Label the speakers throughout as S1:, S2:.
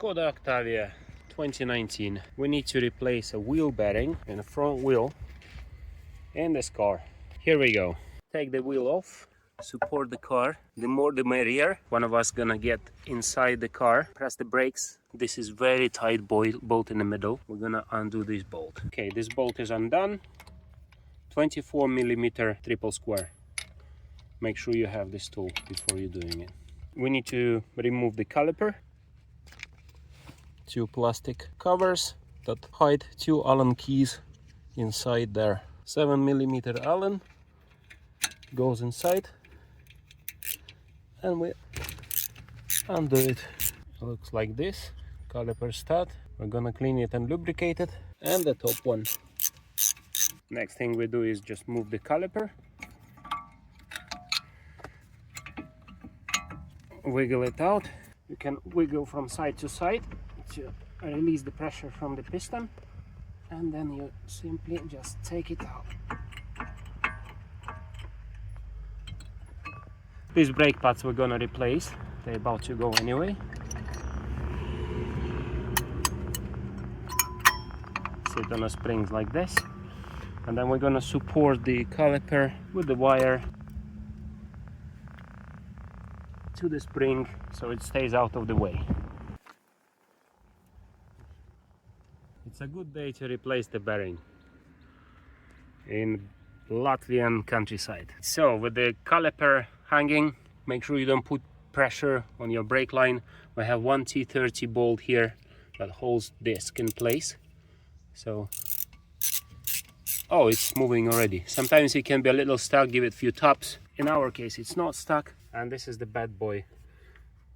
S1: Skoda Octavia 2019. We need to replace a wheel bearing in the front wheel in this car. Here we go. Take the wheel off, support the car. The more the merrier. One of us gonna get inside the car, press the brakes. This is very tight bolt in the middle. We're gonna undo this bolt. Okay, this bolt is undone. 24mm triple square. Make sure you have this tool before you're doing it. We need to remove the caliper. Two plastic covers that hide two Allen keys inside there. 7mm Allen goes inside, and we undo it. It looks like this. Caliper stud. We're gonna clean it and lubricate it, and the top one. Next thing we do is just move the caliper, wiggle it out. You can wiggle from side to side to release the pressure from the piston, and then you simply just take it out. These brake pads we're gonna replace. They're about to go anyway. Sit on a springs like this, and then we're gonna support the caliper with the wire to the spring so it stays out of the way. It's a good day to replace the bearing in Latvian countryside. So with the caliper hanging, make sure you don't put pressure on your brake line. We have one T30 bolt here that holds disc in place. So, oh, it's moving already. Sometimes it can be a little stuck, give it a few taps. In our case it's not stuck, and this is the bad boy.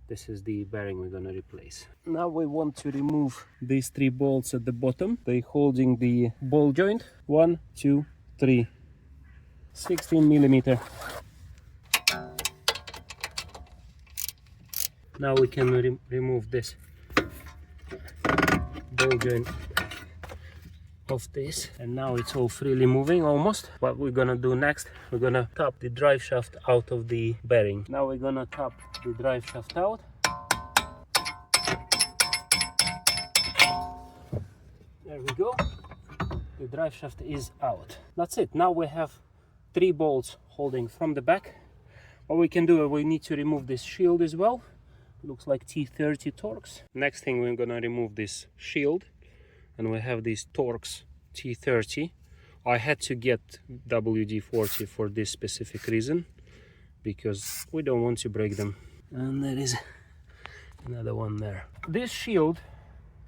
S1: This is the bearing we're gonna replace. Now we want to remove these three bolts at the bottom. They're holding the ball joint. 1, 2, 3. 16mm. Now we can remove this ball joint of this, and now it's all freely moving almost. What we're gonna do next, we're gonna tap the drive shaft out of the bearing. Now we're gonna tap the drive shaft out. There we go. The drive shaft is out. That's it. Now we have three bolts holding from the back. What we can do, we need to remove this shield as well. Looks like T30 Torx. Next thing, we're gonna remove this shield, and we have these Torx T30. I had to get WD-40 for this specific reason, because we don't want to break them. And there is another one there. This shield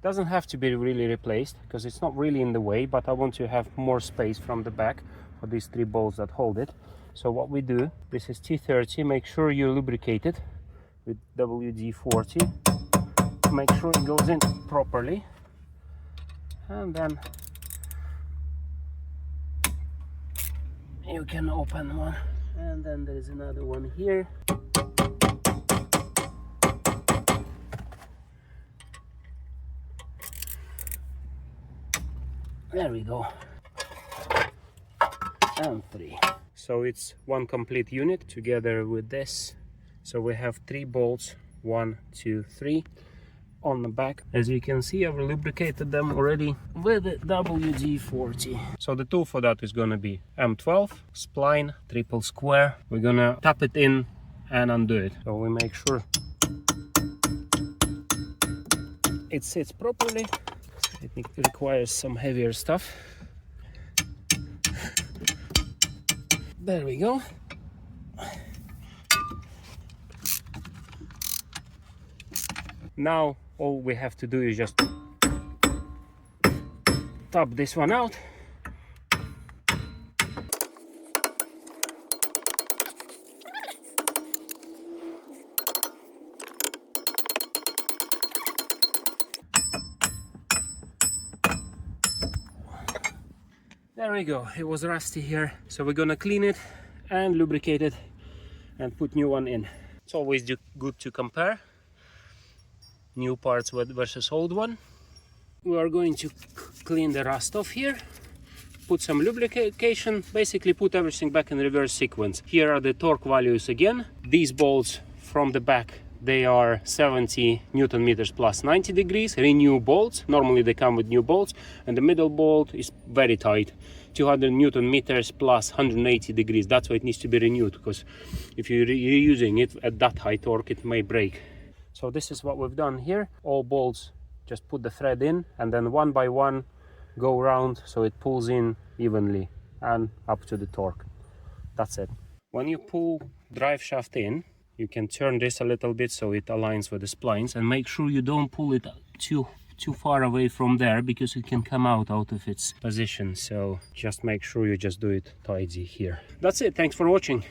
S1: doesn't have to be really replaced because it's not really in the way, but I want to have more space from the back for these three bolts that hold it. So what we do, this is T30, make sure you lubricate it with WD-40, make sure it goes in properly, and then you can open one, and then there is another one here. There we go. And 3. So it's one complete unit together with this. So we have 3 bolts, 1, 2, 3 on the back. As you can see, I've lubricated them already with the WD-40. So the tool for that is gonna be M12 spline triple square. We're gonna tap it in and undo it. So we make sure it sits properly. It requires some heavier stuff. There we go. Now all we have to do is just tap this one out. There we go. It was rusty here, so we're gonna clean it and lubricate it and put new one in. It's always good to compare new parts versus old one. We are going to clean the rust off here, put some lubrication, basically put everything back in reverse sequence. Here are the torque values again. These bolts from the back they are 70 Newton meters plus 90 degrees, renew bolts. Normally they come with new bolts, and the middle bolt is very tight, 200 Newton meters plus 180 degrees. That's why it needs to be renewed, because if you're reusing it at that high torque, it may break. So this is what we've done here. All bolts, just put the thread in, and then one by one go around so it pulls in evenly and up to the torque. That's it. When you pull drive shaft in, you can turn this a little bit so it aligns with the splines, and make sure you don't pull it too far away from there, because it can come out of its position. So just make sure you just do it tidy here. That's it. Thanks for watching.